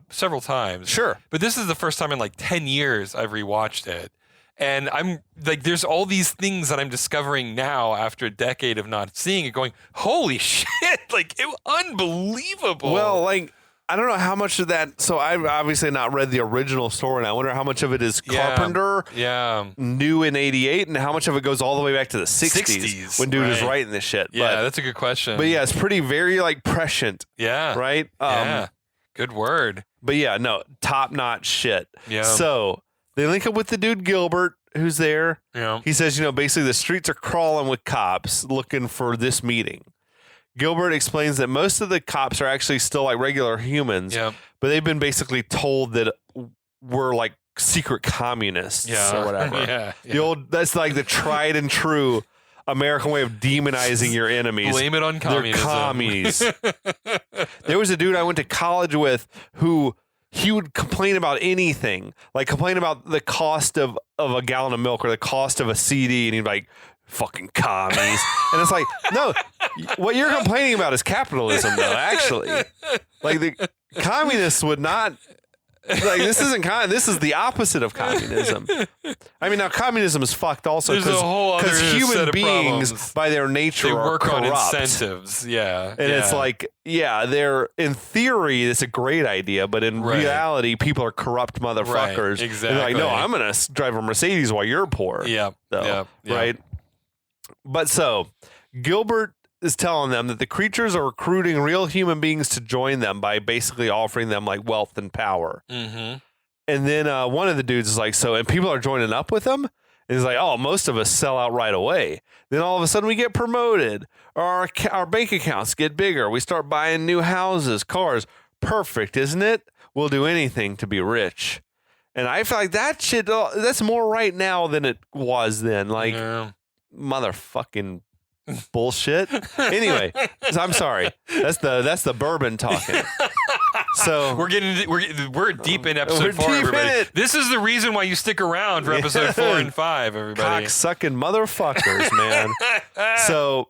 several times. Sure. But this is the first time in like 10 years I've rewatched it. And I'm like, there's all these things that I'm discovering now after a decade of not seeing it going, holy shit, like it was unbelievable. Well, like, I don't know how much of that. So I've obviously not read the original story, and I wonder how much of it is Carpenter new in '88, and how much of it goes all the way back to the '60s when dude was writing this shit. Yeah, that's a good question. But yeah, it's pretty very like prescient. Yeah. Right? Yeah. Good word. But yeah, no, top notch shit. Yeah. So they link up with the dude Gilbert, who's there. Yeah. He says, basically the streets are crawling with cops looking for this meeting. Gilbert explains that most of the cops are actually still like regular humans, but they've been basically told that we're like secret communists or whatever. That's like the tried and true American way of demonizing your enemies. Blame it on communism. They're commies. There was a dude I went to college with who he would complain about anything, like complain about the cost of a gallon of milk or the cost of a CD, and he'd be like, fucking commies. And it's like, no, what you're complaining about is capitalism, though, actually. Like, the communists would not, like, this is the opposite of communism. I mean, now communism is fucked also because human beings, by their nature, they work are corrupt. on incentives. And it's like, they're, in theory, it's a great idea, but in reality, people are corrupt motherfuckers. Right, exactly. And they're like, no, I'm going to drive a Mercedes while you're poor. Right? But so, Gilbert is telling them that the creatures are recruiting real human beings to join them by basically offering them like wealth and power. And then one of the dudes is like, and people are joining up with them? And he's like, oh, most of us sell out right away. Then all of a sudden we get promoted. Or our bank accounts get bigger. We start buying new houses, cars. Perfect, isn't it? We'll do anything to be rich. And I feel like that shit, that's more right now than it was then. Like, motherfucking bullshit. Anyway, I'm sorry. That's the bourbon talking. So we're deep in episode 4, everybody. This is the reason why you stick around for episode 4 and 5, everybody. Cock-sucking motherfuckers, man. So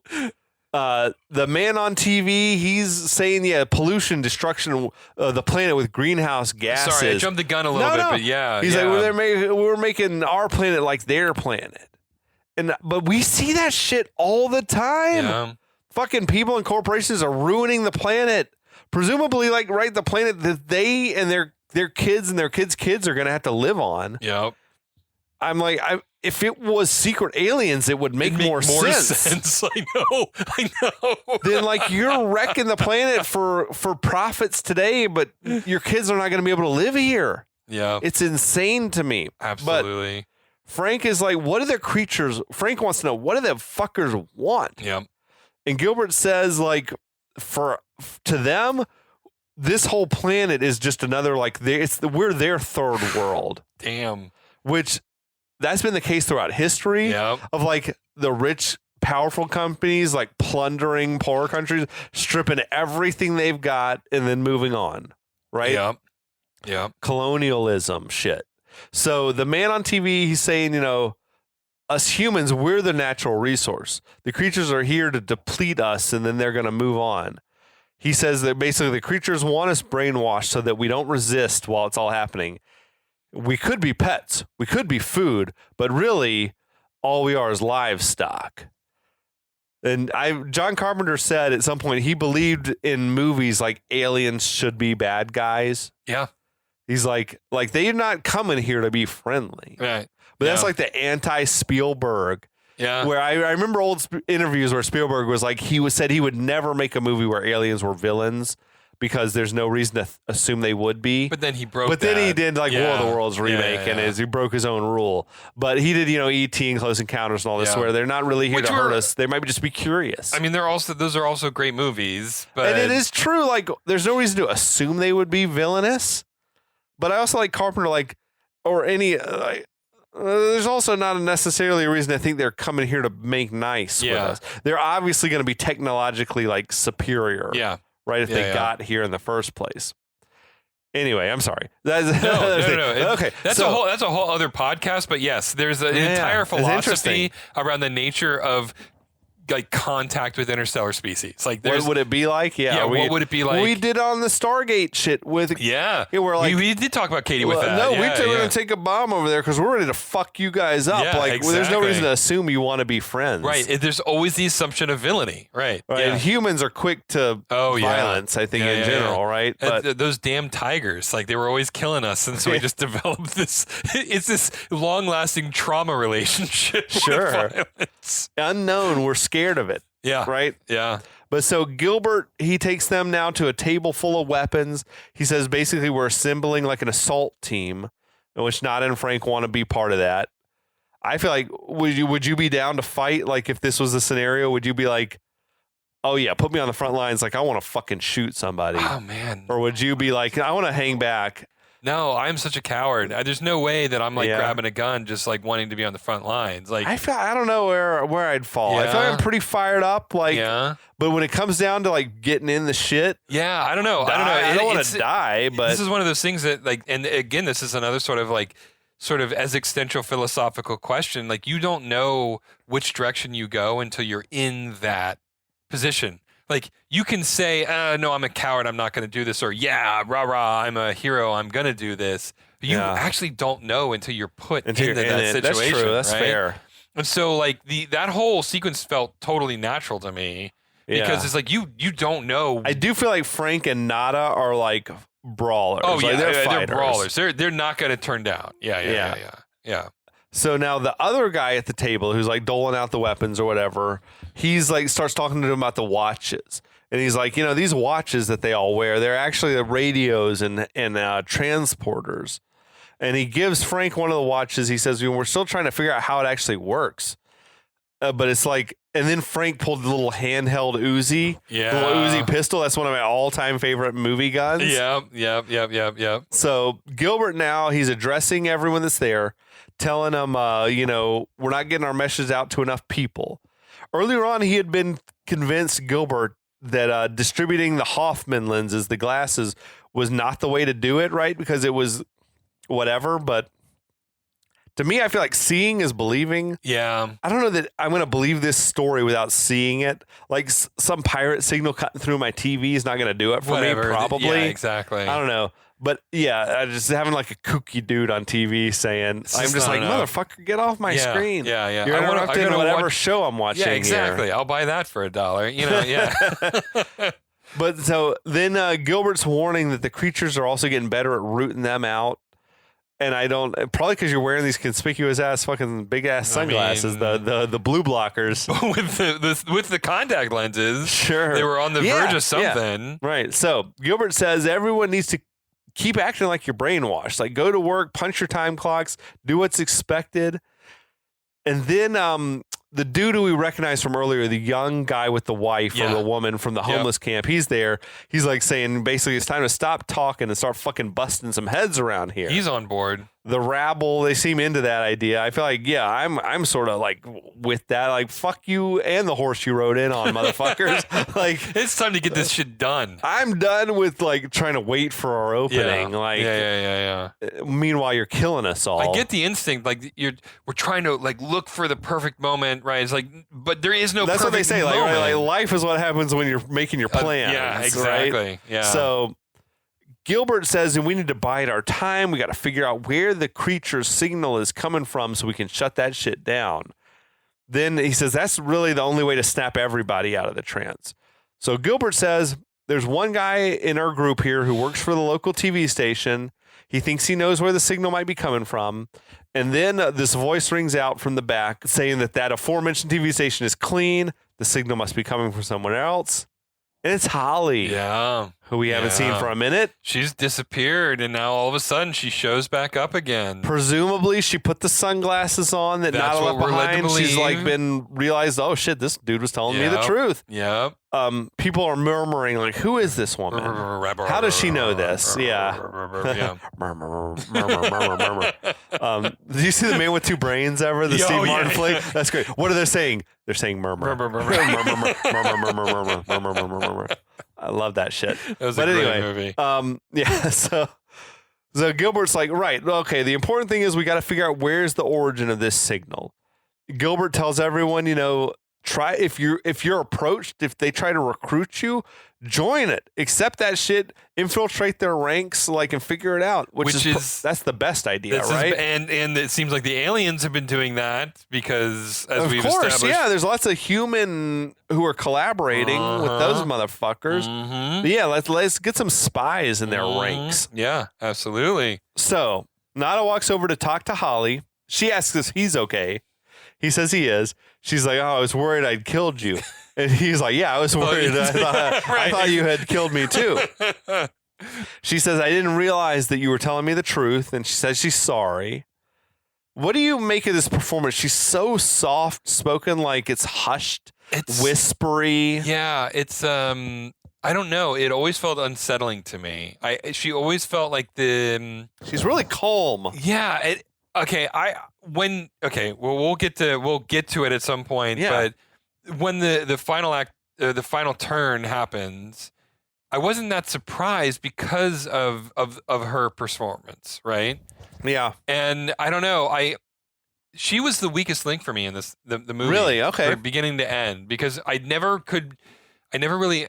the man on TV, he's saying, pollution, destruction of the planet with greenhouse gases. Sorry, I jumped the gun a little bit, but He's like, we're making our planet like their planet. But we see that shit all the time. Fucking people and corporations are ruining the planet presumably, like, right, the planet that they and their kids and their kids' kids are going to have to live on. Yep. I'm like, if it was secret aliens, it would make more sense. I know. Then, like, you're wrecking the planet for profits today, but your kids are not going to be able to live here. Yeah. It's insane to me. Absolutely. But Frank is like, what do the creatures? Frank wants to know, what do the fuckers want? Yep. And Gilbert says, like, to them, this whole planet is just another, like, we're their third world. Damn. Which that's been the case throughout history Yep. of, like, the rich, powerful companies, like, plundering poor countries, stripping everything they've got and then moving on. Right? Yep. Yep. Colonialism shit. So the man on TV, he's saying, you know, us humans, we're the natural resource. The creatures are here to deplete us, and then they're going to move on. He says that basically the creatures want us brainwashed so that we don't resist while it's all happening. We could be pets, we could be food, but really all we are is livestock. And John Carpenter said at some point he believed in movies like aliens should be bad guys. Yeah. He's like they're not coming here to be friendly. Right. But that's like the anti-Spielberg. Yeah. Where I remember old interviews where Spielberg was like, said he would never make a movie where aliens were villains because there's no reason to assume they would be. But then he broke But then he did like War of the Worlds remake and he broke his own rule. But he did, you know, E.T. and Close Encounters and all this where they're not really here to hurt us. They might just be curious. I mean, those are also great movies. But And it is true. Like, there's no reason to assume they would be villainous. But I also like Carpenter, like, or any, there's also not necessarily a reason to think they're coming here to make nice with us. They're obviously going to be technologically, like, superior. Yeah. Right? If they got here in the first place. Anyway, I'm sorry. No. Okay. That's a whole other podcast. But yes, there's an entire philosophy around the nature of, like, contact with interstellar species. Like, what would it be like? What would it be like? We did on the Stargate shit with. We're like, we did talk about Katie with that. No, we're going to take a bomb over there because we're ready to fuck you guys up. Yeah, like, there's no reason to assume you want to be friends. Right. There's always the assumption of villainy. Right. And humans are quick to violence, I think, in general, right? But those damn tigers, like, they were always killing us. And so we just developed this, it's this long-lasting trauma relationship with violence. Unknown, we're scared of it. Yeah. Right? Yeah. But so Gilbert, he takes them now to a table full of weapons. He says basically we're assembling like an assault team, in which Nada and Frank want to be part of that. I feel like would you be down to fight? Like, if this was the scenario, would you be like, oh yeah, put me on the front lines, like I want to fucking shoot somebody? Oh man. Or would you be like, I want to hang back? No, I'm such a coward. There's no way that I'm like grabbing a gun, just like wanting to be on the front lines. Like, I don't know where I'd fall. I feel like I'm pretty fired up. Like, but when it comes down to like getting in the shit, I don't know. I don't want to die. But this is one of those things that, like, and again, this is another sort of existential philosophical question. Like, you don't know which direction you go until you're in that position. Like, you can say, no, I'm a coward, I'm not going to do this, or yeah, rah, rah, I'm a hero, I'm going to do this. But you actually don't know until you're put into that situation. That's true, that's fair. And so, like, that whole sequence felt totally natural to me because it's like, you don't know. I do feel like Frank and Nada are like brawlers. Oh, like, they're brawlers. They're not going to turn down. Yeah. So now the other guy at the table who's like doling out the weapons or whatever, he's like starts talking to them about the watches. And he's like, you know, these watches that they all wear, they're actually the radios and transporters. And he gives Frank one of the watches. He says, we're still trying to figure out how it actually works. But it's like, and then Frank pulled the little handheld Uzi, the little Uzi pistol. That's one of my all-time favorite movie guns. Yep. So Gilbert now, he's addressing everyone that's there, telling them, you know, we're not getting our message out to enough people. Earlier on, he had been convinced, Gilbert, that distributing the Hoffman lenses, the glasses, was not the way to do it, right? Because it was whatever, but to me, I feel like seeing is believing. Yeah. I don't know that I'm going to believe this story without seeing it. Like some pirate signal cutting through my TV is not going to do it for me, probably. Yeah, exactly. I don't know. But yeah, just having like a kooky dude on TV saying, I'm just like, motherfucker, get off my screen. Yeah. You're interrupting whatever show I'm watching. Yeah, exactly. Here. I'll buy that for $1. You know, yeah. But so then Gilbert's warning that the creatures are also getting better at rooting them out. And I don't, probably because you're wearing these conspicuous ass fucking big ass sunglasses, the blue blockers with the contact lenses. Sure, they were on the verge of something. Yeah. Right. So Gilbert says everyone needs to keep acting like you're brainwashed. Like go to work, punch your time clocks, do what's expected. And then the dude who we recognized from earlier, the young guy with the wife or the woman from the homeless camp, he's there. He's like saying basically it's time to stop talking and start fucking busting some heads around here. He's on board. The rabble, they seem into that idea. I feel like, I'm sort of like with that. Like, fuck you and the horse you rode in on, motherfuckers. Like, it's time to get this shit done. I'm done with like trying to wait for our opening. Yeah. Like, yeah. Meanwhile, you're killing us all. I get the instinct, like we're trying to like look for the perfect moment, right? It's like, but there is no. That's perfect what they say. moment. Like life is what happens when you're making your plans. Yeah, exactly. Right? Yeah. So Gilbert says, and we need to bide our time. We got to figure out where the creature's signal is coming from so we can shut that shit down. Then he says that's really the only way to snap everybody out of the trance. So Gilbert says there's one guy in our group here who works for the local TV station. He thinks he knows where the signal might be coming from. And then this voice rings out from the back saying that aforementioned TV station is clean. The signal must be coming from someone else. And it's Holly. Yeah. Who we haven't seen for a minute. She's disappeared, and now all of a sudden she shows back up again. Presumably, she put the sunglasses on that That's not left what we're led to behind. She's believe. like been realized, oh shit, this dude was telling me the Yep. truth. Yep. People are murmuring like, who is this woman? How does she know this? Yeah. Yeah. Murmur. Did you see the Man with Two Brains ever? The Yeah, Steve oh, Martin yeah. flick? That's great. What are they saying? They're saying murmur. Murmur. Murmur. I love that shit. That was But a great anyway, movie. yeah, so Gilbert's like, right, okay, the important thing is we got to figure out where's the origin of this signal. Gilbert tells everyone, try if you're approached, if they try to recruit you, join it. Accept that shit, infiltrate their ranks, and figure it out. Which is that's the best idea, right? And it seems like the aliens have been doing that because, as we've course, established, yeah, there's lots of human who are collaborating with those motherfuckers. But yeah, let's get some spies in their ranks. Yeah, absolutely. So Nada walks over to talk to Holly. She asks if he's okay. He says he is. She's like, oh, I was worried I'd killed you. And he's like, yeah, I was worried. I thought you had killed me too. She says, I didn't realize that you were telling me the truth. And she says she's sorry. What do you make of this performance? She's so soft spoken, like it's hushed, it's whispery. Yeah, it's I don't know. It always felt unsettling to me. She always felt like she's really calm. Yeah. We'll get to it at some point. Yeah. But when the final act, the final turn happens, I wasn't that surprised because of her performance, right? Yeah. And I don't know. She was the weakest link for me in the movie. Really? Okay. From beginning to end, because I never really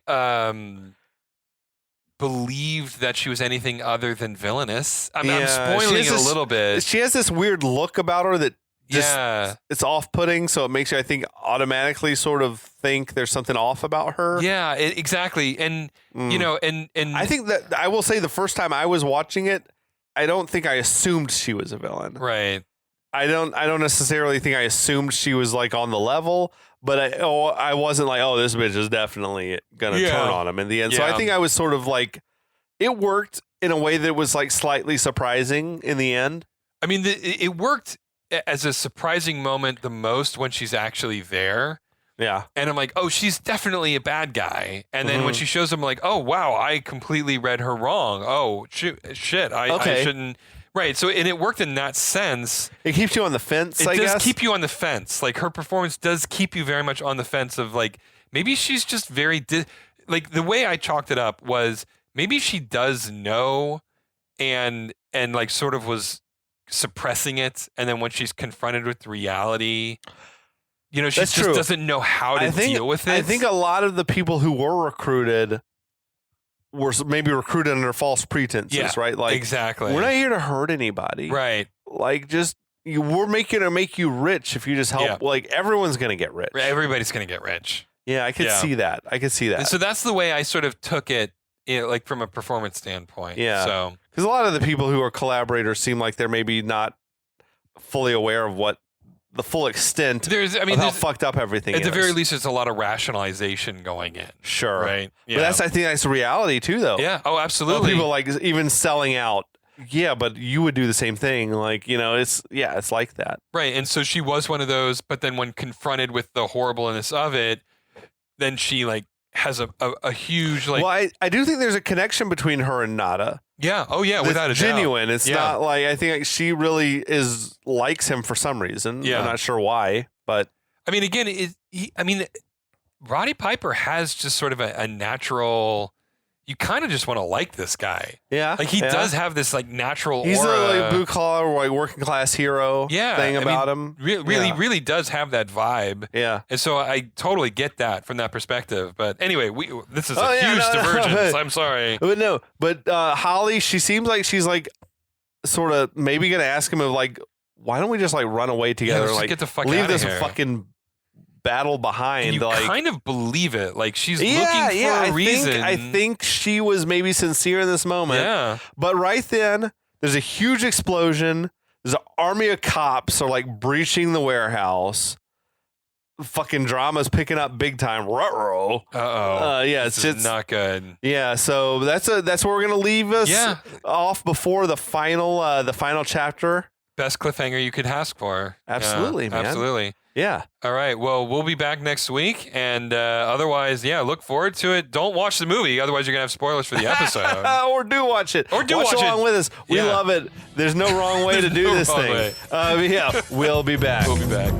believed that she was anything other than villainous. I'm spoiling it a little bit. She has this weird look about her that it's off-putting, so it makes you, I think, automatically sort of think there's something off about her. Yeah, exactly. And and I think that I will say the first time I was watching it, I don't think I assumed she was a villain. Right. I don't necessarily think I assumed she was like on the level, but I wasn't like, oh, this bitch is definitely gonna turn on him in the end. So I think I was sort of like, it worked in a way that was like slightly surprising in the end. I mean, it worked as a surprising moment the most when she's actually there. Yeah. And I'm like, oh, she's definitely a bad guy. And then when she shows him, like, oh, wow, I completely read her wrong. Oh, shit, I shouldn't. Right. So, and it worked in that sense. It keeps you on the fence, I guess. It does keep you on the fence. Like, her performance does keep you very much on the fence of, like, maybe she's just very, like, the way I chalked it up was maybe she does know and like, sort of was suppressing it. And then when she's confronted with reality, she just doesn't know how to deal with it. I think a lot of the people who were recruited were maybe recruited under false pretenses, right? Like, exactly. We're not here to hurt anybody. Right. Like, we're making to make you rich if you just help. Yeah. Like, everyone's going to get rich. Everybody's going to get rich. Yeah, I could Yeah. see that. I could see that. And so that's the way I sort of took it, like from a performance standpoint. Yeah. So Because a lot of the people who are collaborators seem like they're maybe not fully aware of what the full extent there's, I mean, of how there's, fucked up everything at is. the very least, there's a lot of rationalization going in. Sure. Right. But I think that's the reality too, though. Yeah. Oh, Well, absolutely. people like even selling out. Yeah, but you would do the same thing. Like, it's like that. Right. And so she was one of those, but then when confronted with the horribleness of it, then she like has a huge like. Well, I do think there's a connection between her and Nada. Yeah. Oh, yeah. That's Without a genuine. doubt. It's Yeah. not like I think she really likes him for some reason. Yeah. I'm not sure why, but I mean, again, Roddy Piper has just sort of a natural. You kind of just want to like this guy. yeah, Like he yeah. does have this like natural He's aura. a like blue collar, like working class hero. Yeah, thing I about mean, him. Really, Yeah. really does have that vibe. Yeah. And so I totally get that from that perspective. But anyway, this is Oh, a yeah, huge no, no, divergence. but- I'm sorry. But no, Holly, she seems like she's like sort of maybe gonna ask him of like, why don't we just like run away together? let's just like get the fuck leave outta this here. fucking battle behind. And you like kind of believe it. Like she's yeah, looking for a reason. I think she was maybe sincere in this moment. Yeah. But right then, there's a huge explosion. There's an army of cops are like breaching the warehouse. Fucking drama's picking up big time. Ruh-roh. Uh-oh. Yeah, This it's is not good. yeah. So that's where we're gonna leave us Yeah. off before the final chapter. Best cliffhanger you could ask for. Absolutely, Yeah, man. Absolutely. Yeah. All right. Well, we'll be back next week. And otherwise, yeah, look forward to it. Don't watch the movie. Otherwise, you're going to have spoilers for the episode. Or do watch it. Or do watch watch along it. with us. We Yeah. love it. There's no wrong way to There's do no this wrong thing. way. Yeah, we'll be back. We'll be back.